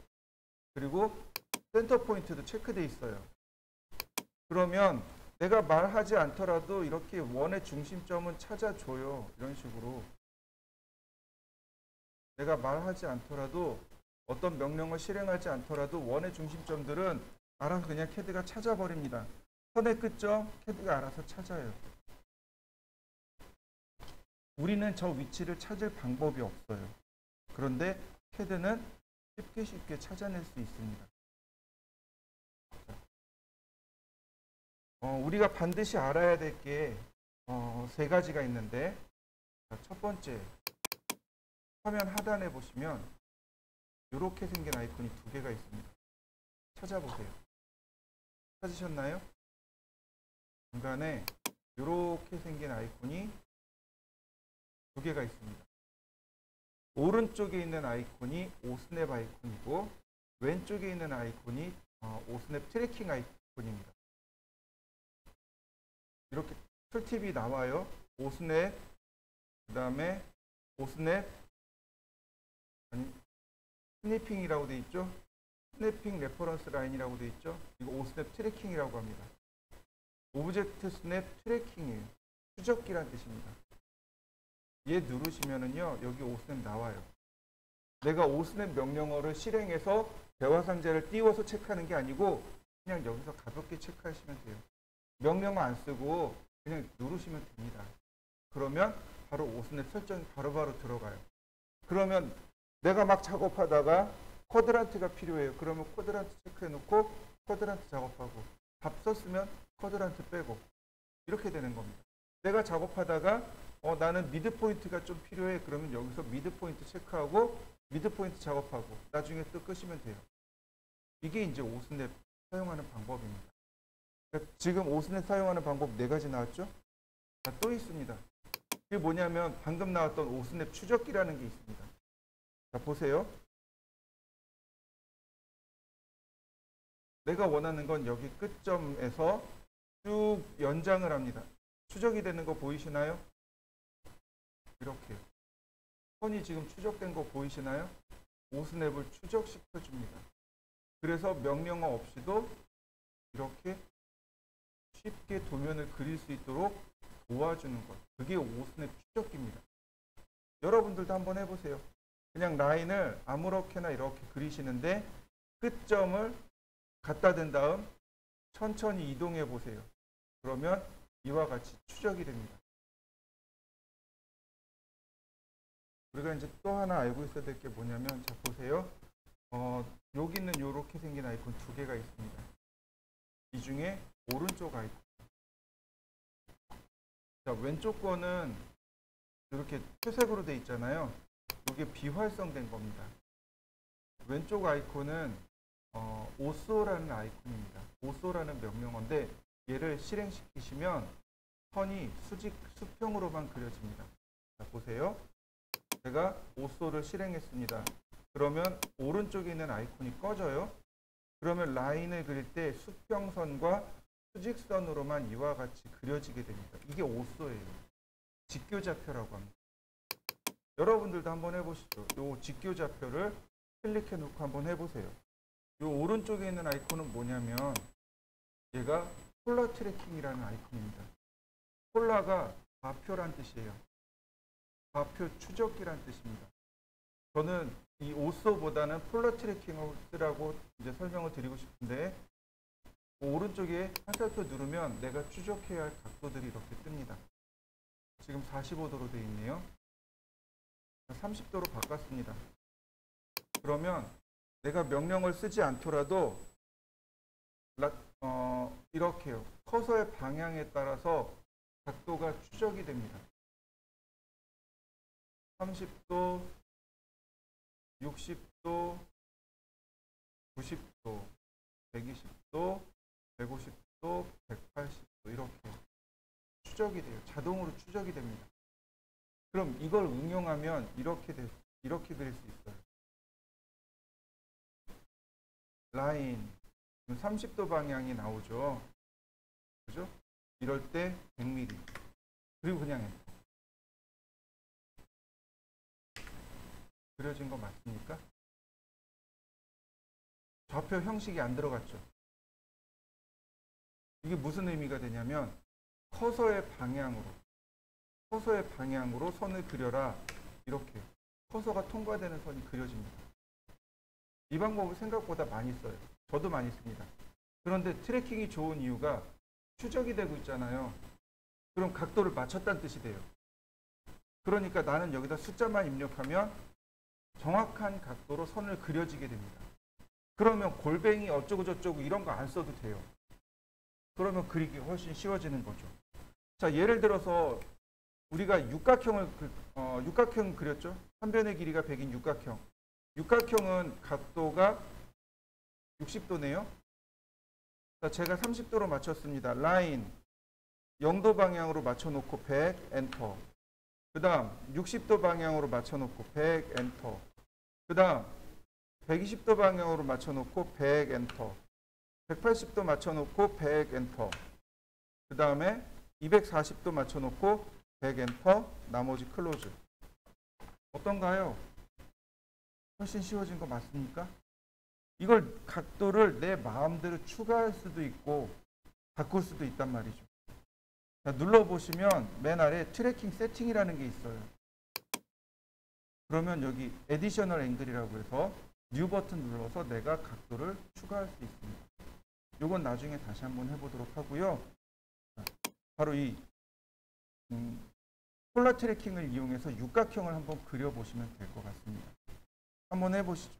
그리고 센터포인트도 체크되어 있어요. 그러면 내가 말하지 않더라도 이렇게 원의 중심점은 찾아줘요. 이런 식으로. 내가 말하지 않더라도 어떤 명령을 실행하지 않더라도 원의 중심점들은 알아서 그냥 쿼드가 찾아버립니다. 선의 끝점, 쿼드가 알아서 찾아요. 우리는 저 위치를 찾을 방법이 없어요. 그런데 쿼드는 쉽게 찾아낼 수 있습니다. 우리가 반드시 알아야 될 게 3가지가 있는데, 첫 번째, 화면 하단에 보시면 이렇게 생긴 아이콘이 두 개가 있습니다. 찾아보세요. 찾으셨나요? 중간에 이렇게 생긴 아이콘이 두 개가 있습니다. 오른쪽에 있는 아이콘이 오스냅 아이콘이고 왼쪽에 있는 아이콘이 오스냅 트래킹 아이콘입니다. 이렇게 툴팁이 나와요. 오스냅, 그 다음에 오스냅, 아니 스니핑이라고 되어 있죠. 스냅핑 레퍼런스 라인이라고 되어 있죠. 이거 오스냅 트래킹이라고 합니다. 오브젝트 스냅 트래킹이에요. 추적기란 뜻입니다. 얘 누르시면은요, 여기 오스냅 나와요. 내가 오스냅 명령어를 실행해서 대화 상자를 띄워서 체크하는 게 아니고 그냥 여기서 가볍게 체크하시면 돼요. 명령어 안 쓰고 그냥 누르시면 됩니다. 그러면 바로 오스냅 설정이 바로바로 들어가요. 그러면 내가 막 작업하다가 쿼드란트가 필요해요. 그러면 쿼드란트 체크해 놓고 쿼드란트 작업하고 답 썼으면 쿼드란트 빼고 이렇게 되는 겁니다. 내가 작업하다가 나는 미드 포인트가 좀 필요해. 그러면 여기서 미드 포인트 체크하고 미드 포인트 작업하고 나중에 또 끄시면 돼요. 이게 이제 오스냅 사용하는 방법입니다. 그러니까 지금 오스냅 사용하는 방법 4가지 나왔죠? 또 있습니다. 이게 뭐냐면 방금 나왔던 오스냅 추적기라는 게 있습니다. 자, 보세요. 내가 원하는 건 여기 끝점에서 쭉 연장을 합니다. 추적이 되는 거 보이시나요? 이렇게요. 선이 지금 추적된 거 보이시나요? 오스냅을 추적시켜 줍니다. 그래서 명령어 없이도 이렇게 쉽게 도면을 그릴 수 있도록 도와주는 것. 그게 오스냅 추적기입니다. 여러분들도 한번 해보세요. 그냥 라인을 아무렇게나 이렇게 그리시는데 끝점을 갖다 댄 다음 천천히 이동해 보세요. 그러면 이와 같이 추적이 됩니다. 우리가 이제 또 하나 알고 있어야 될 게 뭐냐면, 자 보세요. 여기는 이렇게 생긴 아이콘 2개가 있습니다. 이 중에 오른쪽 아이콘. 자, 왼쪽 거는 이렇게 회색으로 돼 있잖아요. 이게 비활성된 겁니다. 왼쪽 아이콘은 오쏘라는 아이콘입니다. 오쏘라는 명령어인데 얘를 실행시키시면 선이 수평으로만 그려집니다. 자, 보세요. 제가 오쏘를 실행했습니다. 그러면 오른쪽에 있는 아이콘이 꺼져요. 그러면 라인을 그릴 때 수평선과 수직선으로만 이와 같이 그려지게 됩니다. 이게 오쏘예요. 직교좌표라고 합니다. 여러분들도 한번 해보시죠. 이 직교좌표를 클릭해 놓고 한번 해보세요. 이 오른쪽에 있는 아이콘은 뭐냐면 얘가 폴라 트래킹이라는 아이콘입니다. 폴라가 좌표란 뜻이에요. 좌표 추적기란 뜻입니다. 저는 이 오쏘보다는 폴라 트래킹을 쓰라고 이제 설명을 드리고 싶은데 오른쪽에 화살표 누르면 내가 추적해야 할 각도들이 이렇게 뜹니다. 지금 45도로 되어 있네요. 30도로 바꿨습니다. 그러면 내가 명령을 쓰지 않더라도 이렇게요. 커서의 방향에 따라서 각도가 추적이 됩니다. 30도, 60도, 90도, 120도, 150도, 180도 이렇게 추적이 돼요. 자동으로 추적이 됩니다. 그럼 이걸 응용하면 이렇게 그릴 수 있어요. 라인 30도 방향이 나오죠. 그죠? 이럴 때 100mm. 그리고 그냥 엔터. 그려진 거 맞습니까? 좌표 형식이 안 들어갔죠. 이게 무슨 의미가 되냐면 커서의 방향으로 선을 그려라. 이렇게 커서가 통과되는 선이 그려집니다. 이 방법을 생각보다 많이 써요. 저도 많이 씁니다. 그런데 트래킹이 좋은 이유가 추적이 되고 있잖아요. 그럼 각도를 맞췄다는 뜻이 돼요. 그러니까 나는 여기다 숫자만 입력하면 정확한 각도로 선을 그려지게 됩니다. 그러면 골뱅이 어쩌고 저쩌고 이런 거 안 써도 돼요. 그러면 그리기 훨씬 쉬워지는 거죠. 자, 예를 들어서 우리가 육각형을 그렸죠. 한 변의 길이가 100인 육각형. 육각형은 각도가 60도네요. 제가 30도로 맞췄습니다. 라인 0도 방향으로 맞춰놓고 100 엔터. 그 다음 60도 방향으로 맞춰놓고 100 엔터. 그 다음 120도 방향으로 맞춰놓고 100 엔터. 180도 맞춰놓고 100 엔터. 그 다음에 240도 맞춰놓고 100 엔터. 나머지 클로즈. 어떤가요? 훨씬 쉬워진 거 맞습니까? 이걸 각도를 내 마음대로 추가할 수도 있고 바꿀 수도 있단 말이죠. 자, 눌러보시면 맨 아래 트래킹 세팅이라는 게 있어요. 그러면 여기 에디셔널 앵글이라고 해서 뉴 버튼 눌러서 내가 각도를 추가할 수 있습니다. 이건 나중에 다시 한번 해보도록 하고요. 자, 바로 이 폴라 트래킹을 이용해서 육각형을 한번 그려보시면 될 것 같습니다. 한번 해보시죠.